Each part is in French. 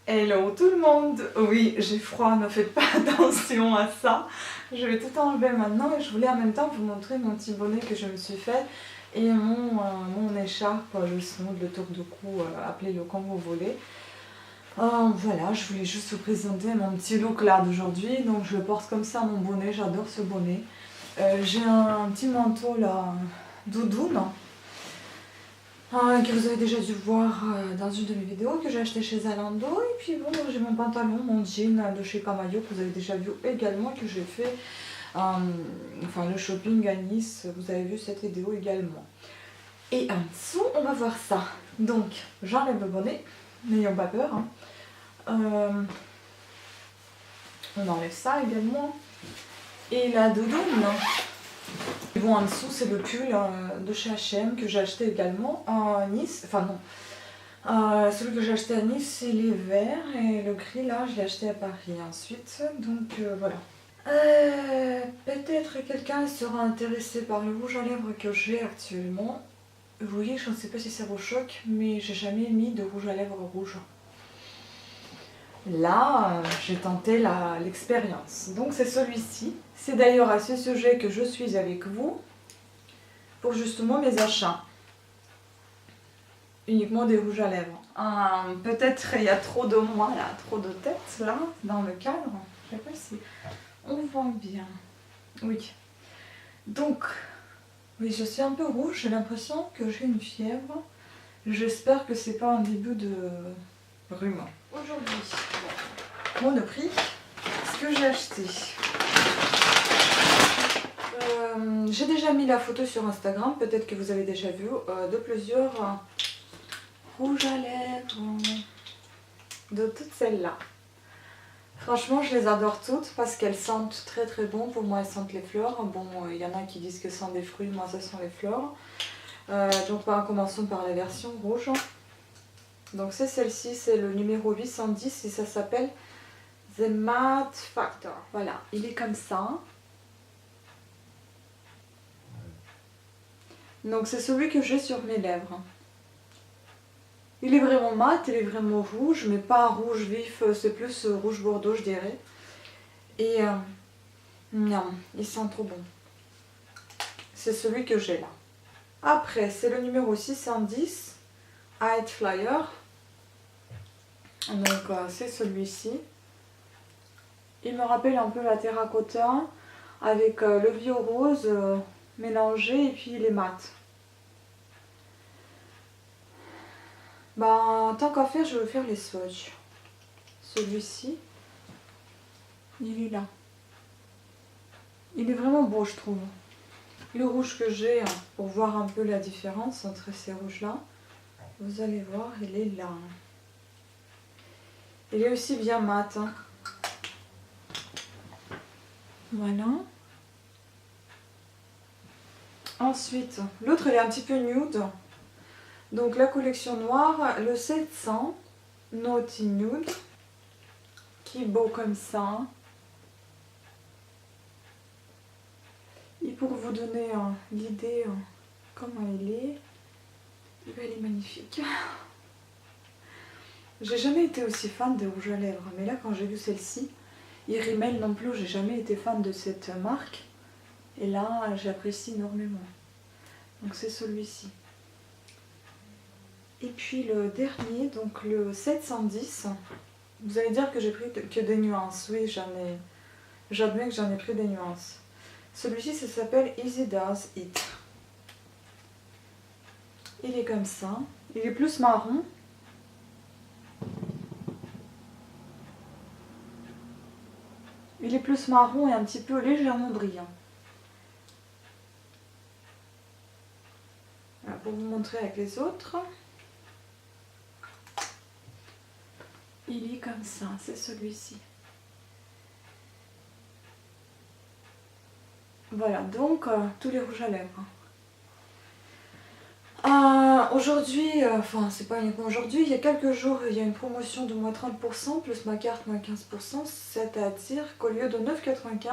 Hello tout le monde. Oui, j'ai froid, ne faites pas attention à ça. Je vais tout enlever maintenant et je voulais en même temps vous montrer mon petit bonnet que je me suis fait et mon écharpe, le snood, le tour de cou, appelez-le comme vous voulez. Voilà, je voulais juste vous présenter mon petit look là d'aujourd'hui. Donc je le porte comme ça, mon bonnet, j'adore ce bonnet. J'ai un petit manteau là, doudoune. Que vous avez déjà dû voir dans une de mes vidéos que j'ai acheté chez Zalando. Et puis bon, j'ai mon pantalon, mon jean de chez Camaillot que vous avez déjà vu également, que j'ai fait le shopping à Nice. Vous avez vu cette vidéo également. Et en dessous, on va voir ça. Donc, j'enlève le bonnet, n'ayons pas peur. On enlève ça également. Et la doudoune. Et bon, en dessous, c'est le pull de chez H&M que j'ai acheté également à Nice. Enfin non, celui que j'ai acheté à Nice, il est vert et le gris là, je l'ai acheté à Paris ensuite. Donc voilà. Peut-être quelqu'un sera intéressé par le rouge à lèvres que j'ai actuellement. Vous voyez, je ne sais pas si ça vous choque, mais j'ai jamais mis de rouge à lèvres rouge. Là, j'ai tenté l'expérience. Donc c'est celui-ci. C'est d'ailleurs à ce sujet que je suis avec vous pour justement mes achats. Uniquement des rouges à lèvres. Peut-être il y a trop de moi là, trop de tête là, dans le cadre. Je sais pas si on voit bien. Oui. Donc, oui, je suis un peu rouge. J'ai l'impression que j'ai une fièvre. J'espère que c'est pas un début de rhume. Aujourd'hui, Monoprix, ce que j'ai acheté. J'ai déjà mis la photo sur Instagram, peut-être que vous avez déjà vu, de plusieurs rouges à lèvres, de toutes celles-là. Franchement, je les adore toutes parce qu'elles sentent très très bon. Pour moi, elles sentent les fleurs. Bon, il y en a qui disent que ce sont des fruits, moi, ça sent les fleurs. Donc, commençons par la version rouge. Donc, c'est celle-ci, c'est le numéro 810 et ça s'appelle The Matte Factor. Voilà, il est comme ça. Donc, c'est celui que j'ai sur mes lèvres. Il est vraiment mat, il est vraiment rouge, mais pas rouge vif, c'est plus rouge bordeaux, je dirais. Et non, il sent trop bon. C'est celui que j'ai là. Après, c'est le numéro 610, Hide Flyer. Donc, c'est celui-ci. Il me rappelle un peu la terracotta avec le vieux rose mélangé et puis les mat. Tant qu'à faire, je vais faire les swatchs. Celui-ci, il est là. Il est vraiment beau, je trouve. Le rouge que j'ai, pour voir un peu la différence entre ces rouges-là, vous allez voir, il est là. Il est aussi bien mat. Voilà. Ensuite, l'autre, il est un petit peu nude. Donc la collection noire, le 700 Naughty Nude, qui est beau comme ça. Et pour vous donner l'idée comment il est magnifique. J'ai jamais été aussi fan des rouges à lèvres, mais là quand j'ai vu celle-ci, Rimmel non plus, j'ai jamais été fan de cette marque. Et là, j'apprécie énormément. Donc c'est celui-ci. Et puis le dernier, donc le 710. Vous allez dire que j'ai pris que des nuances. Oui, j'admets que j'en ai pris des nuances. Celui-ci, ça s'appelle Easy Does It. Il est comme ça. Il est plus marron. Il est plus marron et un petit peu légèrement brillant. Voilà, pour vous montrer avec les autres. Il est comme ça, c'est celui-ci. Voilà, donc tous les rouges à lèvres. Aujourd'hui, c'est pas uniquement aujourd'hui, il y a quelques jours, il y a une promotion de moins 30%, plus ma carte moins 15%, c'est-à-dire qu'au lieu de 9,95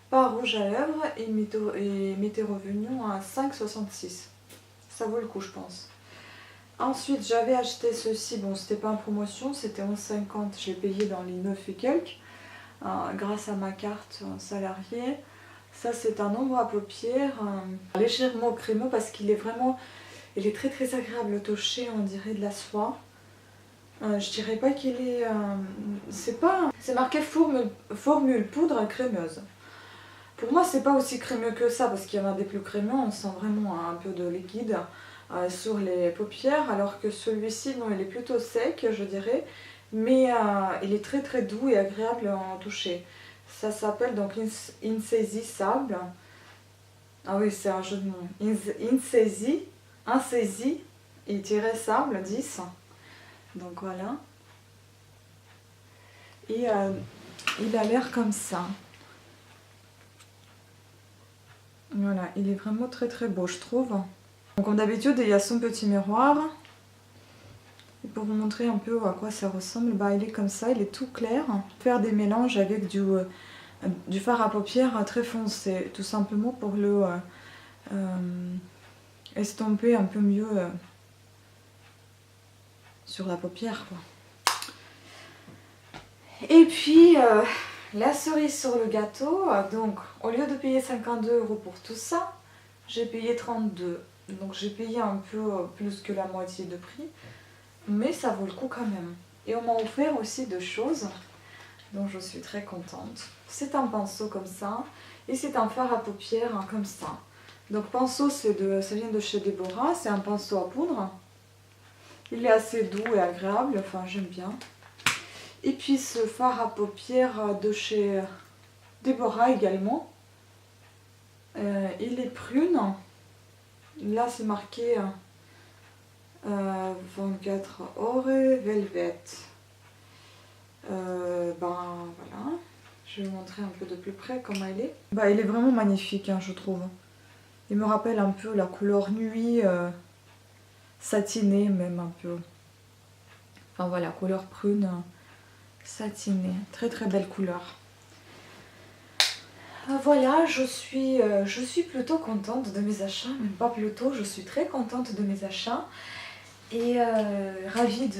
par rouge à lèvres, il m'était revenu à 5,66. Ça vaut le coup, je pense. Ensuite, j'avais acheté ceci, bon, c'était pas en promotion, c'était 11,50, je l'ai payé dans les 9 et quelques, grâce à ma carte salariée. Ça, c'est un ombre à paupières, légèrement crémeux parce qu'il est vraiment, il est très très agréable au toucher, on dirait de la soie. Je dirais pas qu'il est, c'est marqué formule poudre crémeuse. Pour moi, c'est pas aussi crémeux que ça parce qu'il y en a des plus crémeux, on sent vraiment un peu de liquide sur les paupières, alors que celui-ci, non, il est plutôt sec, je dirais, mais il est très très doux et agréable en toucher. Ça s'appelle donc Insaisissable. Ah oui, c'est un jeu de mots. Insaisi et tiré sable 10. Donc voilà. Et il a l'air comme ça. Voilà, il est vraiment très très beau, je trouve. Donc comme d'habitude, il y a son petit miroir. Et pour vous montrer un peu à quoi ça ressemble, bah, il est comme ça, il est tout clair. Faire des mélanges avec du fard à paupières très foncé, tout simplement pour le estomper un peu mieux sur la paupière, quoi. Et puis la cerise sur le gâteau, donc au lieu de payer 52 € pour tout ça, j'ai payé 32. Donc j'ai payé un peu plus que la moitié de prix, mais ça vaut le coup quand même. Et on m'a offert aussi deux choses, donc je suis très contente. C'est un pinceau comme ça, et c'est un fard à paupières comme ça. Donc pinceau, ça vient de chez Deborah, c'est un pinceau à poudre. Il est assez doux et agréable, enfin j'aime bien. Et puis ce fard à paupières de chez Deborah également. Il est prune. Là c'est marqué 24 ore velvet. Ben voilà. Je vais vous montrer un peu de plus près comment il est. Bah, il est vraiment magnifique, hein, je trouve. Il me rappelle un peu la couleur nuit satinée même un peu. Enfin voilà, couleur prune. Satinée, très très belle couleur. Voilà, je suis plutôt contente de mes achats, même pas plutôt, je suis très contente de mes achats et ravie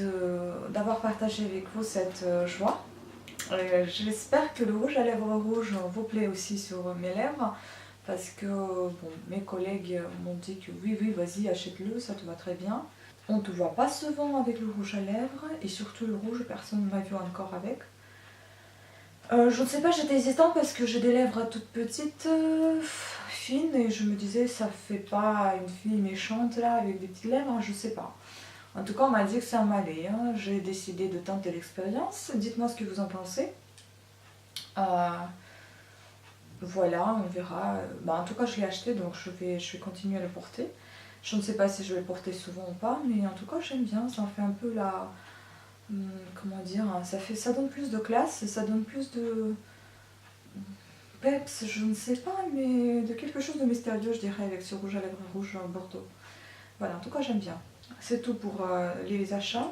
d'avoir partagé avec vous cette joie. J'espère que le rouge à lèvres rouge vous plaît aussi sur mes lèvres parce que bon, mes collègues m'ont dit que oui, vas-y, achète-le, ça te va très bien. On ne te voit pas souvent avec le rouge à lèvres et surtout le rouge, personne ne m'a vu encore avec. Je ne sais pas, j'étais hésitante parce que j'ai des lèvres toutes petites, fines et je me disais ça fait pas une fille méchante là avec des petites lèvres, hein, je sais pas. En tout cas on m'a dit que ça m'allait, hein. J'ai décidé de tenter l'expérience, dites-moi ce que vous en pensez. Voilà, on verra. Bah, en tout cas je l'ai acheté donc je vais continuer à le porter. Je ne sais pas si je vais le porter souvent ou pas, mais en tout cas j'aime bien, ça en fait un peu la... Comment dire, ça donne plus de classe, ça donne plus de peps, je ne sais pas, mais de quelque chose de mystérieux je dirais avec ce rouge à lèvres rouge bordeaux. Voilà, en tout cas j'aime bien. C'est tout pour les achats.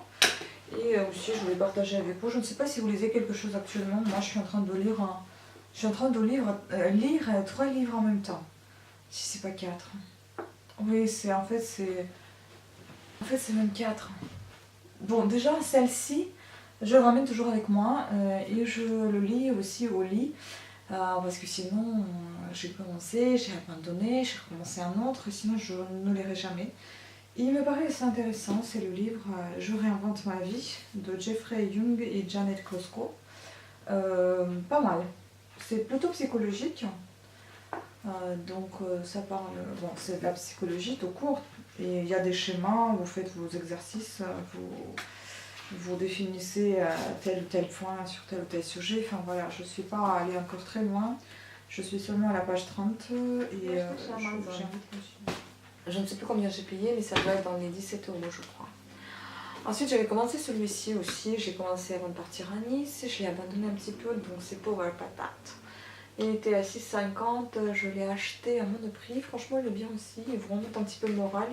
Et aussi je voulais partager avec vous, je ne sais pas si vous lisez quelque chose actuellement, moi je suis en train de lire, lire 3 livres en même temps, si c'est pas 4. Oui, en fait c'est même 4. Bon, déjà celle-ci, je le ramène toujours avec moi et je le lis aussi au lit parce que sinon j'ai commencé, j'ai abandonné, j'ai recommencé un autre, sinon je ne lirai jamais. Il me paraît assez intéressant, c'est le livre Je réinvente ma vie de Jeffrey Young et Janet Klosko. Pas mal, c'est plutôt psychologique. Donc ça parle, bon, c'est de la psychologie tout court et il y a des schémas, vous faites vos exercices, vous définissez tel ou tel point sur tel ou tel sujet, enfin voilà, je ne suis pas allée encore très loin, je suis seulement à la page 30 et je ne sais plus combien j'ai payé mais ça doit être dans les 17 € je crois. Ensuite j'avais commencé celui-ci aussi, j'ai commencé avant de partir à Nice, je l'ai abandonné un petit peu donc c'est pour patate. Il était à 6,50, je l'ai acheté à Monoprix, franchement il est bien aussi, il vous remonte un petit peu le moral.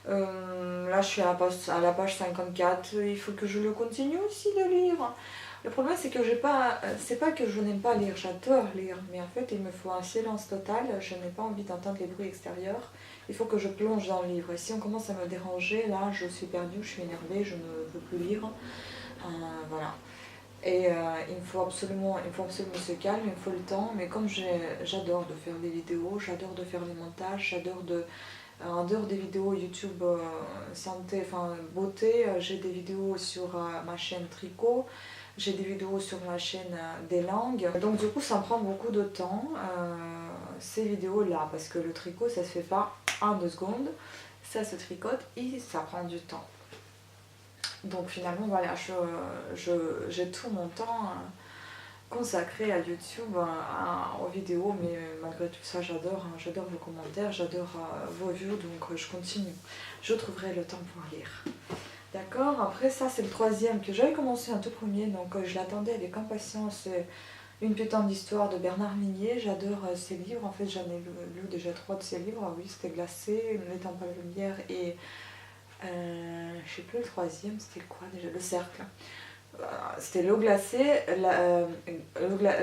Là je suis à la page 54, il faut que je le continue aussi de lire. Le problème c'est que c'est pas que je n'aime pas lire, j'adore lire, mais en fait il me faut un silence total, je n'ai pas envie d'entendre les bruits extérieurs il faut que je plonge dans le livre. Et si on commence à me déranger, là je suis perdue, je suis énervée, je ne veux plus lire. Voilà. Et il me faut absolument ce calme, il me faut le temps, mais comme j'adore de faire des vidéos, j'adore de faire des montages, j'adore en dehors des vidéos YouTube santé, enfin beauté, j'ai des vidéos sur ma chaîne tricot, j'ai des vidéos sur ma chaîne des langues, donc du coup ça me prend beaucoup de temps, ces vidéos là, parce que le tricot ça se fait pas en 2 secondes, ça se tricote et ça prend du temps. Donc finalement voilà, j'ai tout mon temps consacré à YouTube, aux vidéos, mais malgré tout ça j'adore, j'adore vos commentaires, j'adore vos views, donc je continue. Je trouverai le temps pour lire. D'accord, après ça c'est le 3e que j'avais commencé un tout premier, donc je l'attendais avec impatience. Une putain d'histoire de Bernard Minier, j'adore ses livres, en fait j'en ai lu déjà 3 de ses livres, oui c'était Glacé, N'étant pas la lumière et je sais plus le 3e, c'était quoi déjà, Le Cercle. C'était l'eau glacée,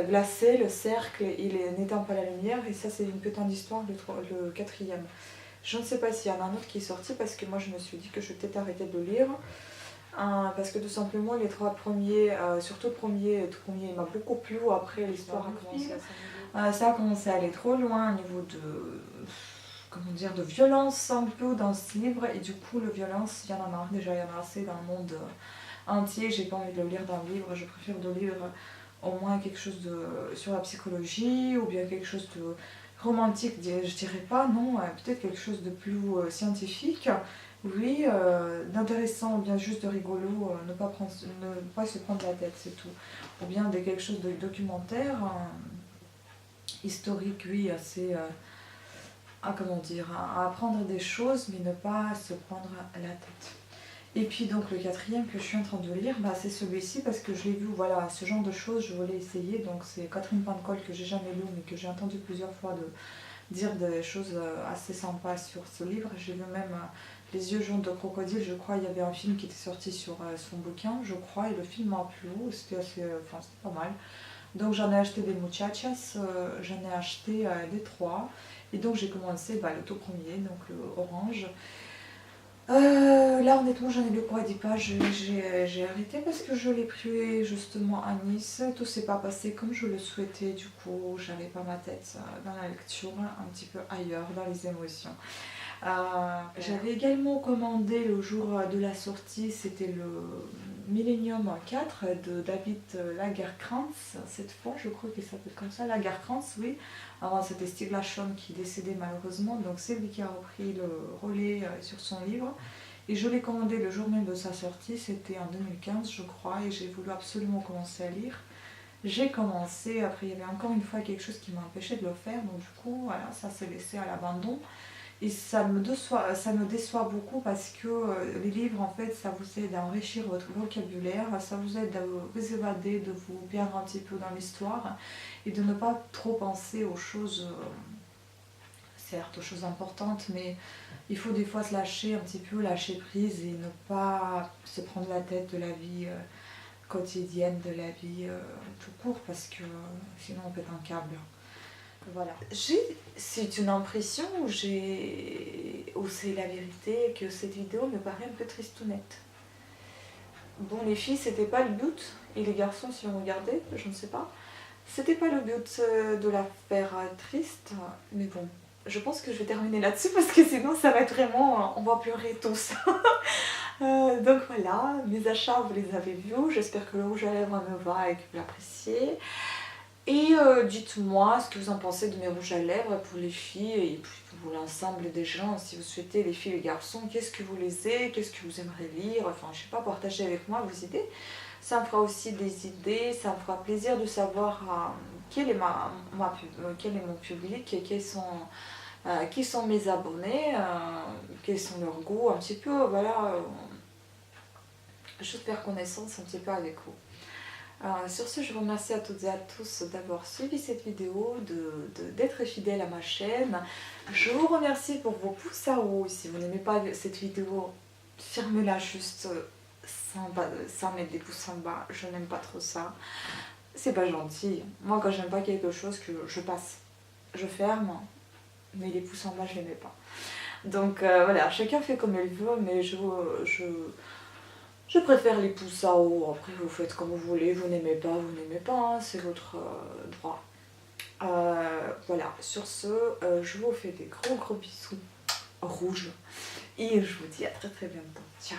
glacé, le cercle, il n'éteint pas la lumière, et ça c'est une putain d'histoire, le 4e. Je ne sais pas s'il y en a un autre qui est sorti, parce que moi je me suis dit que je vais peut-être arrêter de le lire. Parce que tout simplement les 3 premiers, surtout le premier, il m'a beaucoup plu, après l'histoire a commencé ça a commencé à aller trop loin au niveau de, comment dire, de violence un peu dans ce livre, et du coup la violence, il y en a marre, déjà il y en a assez dans le monde entier, j'ai pas envie de le lire d'un livre, je préfère de lire au moins quelque chose sur la psychologie, ou bien quelque chose de romantique, je dirais pas, non, peut-être quelque chose de plus scientifique, oui, d'intéressant, ou bien juste de rigolo, ne pas se prendre la tête, c'est tout. Ou bien quelque chose de documentaire, historique, oui, assez, comment dire, à apprendre des choses, mais ne pas se prendre la tête. Et puis donc le 4e que je suis en train de lire, c'est celui-ci, parce que je l'ai vu, voilà, ce genre de choses, je voulais essayer. Donc c'est Catherine Pancol, que j'ai jamais lu, mais que j'ai entendu plusieurs fois dire des choses assez sympas sur ce livre. J'ai vu même Les yeux jaunes de crocodile, je crois, il y avait un film qui était sorti sur son bouquin, je crois, et le film m'a plu, c'était assez, enfin c'était pas mal. Donc j'en ai acheté des muchachas, j'en ai acheté les 3, et donc j'ai commencé le tout premier, donc le orange. Là honnêtement j'en ai lu quoi, 10 pages, j'ai arrêté parce que je l'ai pris justement à Nice, tout s'est pas passé comme je le souhaitais, du coup j'avais pas ma tête dans la lecture, un petit peu ailleurs, dans les émotions. J'avais également commandé le jour de la sortie, c'était le Millennium 4 de David Lagercrantz, cette fois je crois qu'il s'appelle comme ça, Lagercrantz, oui. Avant c'était Stieg Larsson qui est décédé malheureusement, donc c'est lui qui a repris le relais sur son livre. Et je l'ai commandé le jour même de sa sortie, c'était en 2015 je crois, et j'ai voulu absolument commencer à lire. J'ai commencé, après il y avait encore une fois quelque chose qui m'a empêché de le faire, donc du coup voilà, ça s'est laissé à l'abandon. Et ça me déçoit beaucoup, parce que les livres, en fait, ça vous aide à enrichir votre vocabulaire, ça vous aide à vous évader, de vous perdre un petit peu dans l'histoire, et de ne pas trop penser aux choses, certes aux choses importantes, mais il faut des fois se lâcher un petit peu, lâcher prise, et ne pas se prendre la tête de la vie quotidienne, de la vie tout court, parce que sinon on pète un câble. Voilà. C'est une impression où c'est la vérité, que cette vidéo me paraît un peu tristounette. Bon, les filles, c'était pas le but, et les garçons, si on regardait, je ne sais pas, c'était pas le but de la faire triste, mais bon, je pense que je vais terminer là-dessus, parce que sinon ça va être vraiment, on va pleurer tous. Donc voilà, mes achats, vous les avez vus, j'espère que le rouge à lèvres me va et que vous l'appréciez. Et dites-moi ce que vous en pensez de mes rouges à lèvres pour les filles et puis pour l'ensemble des gens, si vous souhaitez, les filles et les garçons, qu'est-ce que vous lisez, qu'est-ce que vous aimeriez lire, enfin je sais pas, partagez avec moi vos idées. Ça me fera aussi des idées, ça me fera plaisir de savoir quel est mon public, et qui sont mes abonnés, quels sont leurs goûts, un petit peu, voilà, juste faire connaissance un petit peu avec vous. Sur ce, je vous remercie à toutes et à tous d'avoir suivi cette vidéo, d'être fidèles à ma chaîne. Je vous remercie pour vos pouces à haut. Si vous n'aimez pas cette vidéo, fermez-la juste sans mettre des pouces en bas. Je n'aime pas trop ça. C'est pas gentil. Moi, quand j'aime pas quelque chose, je passe. Je ferme, mais les pouces en bas, je les mets pas. Donc voilà, chacun fait comme il veut, mais je préfère les pouces à haut. Après vous faites comme vous voulez, vous n'aimez pas, vous n'aimez pas, hein, c'est votre droit. Voilà, sur ce, je vous fais des gros bisous rouges et je vous dis à très bientôt. Ciao.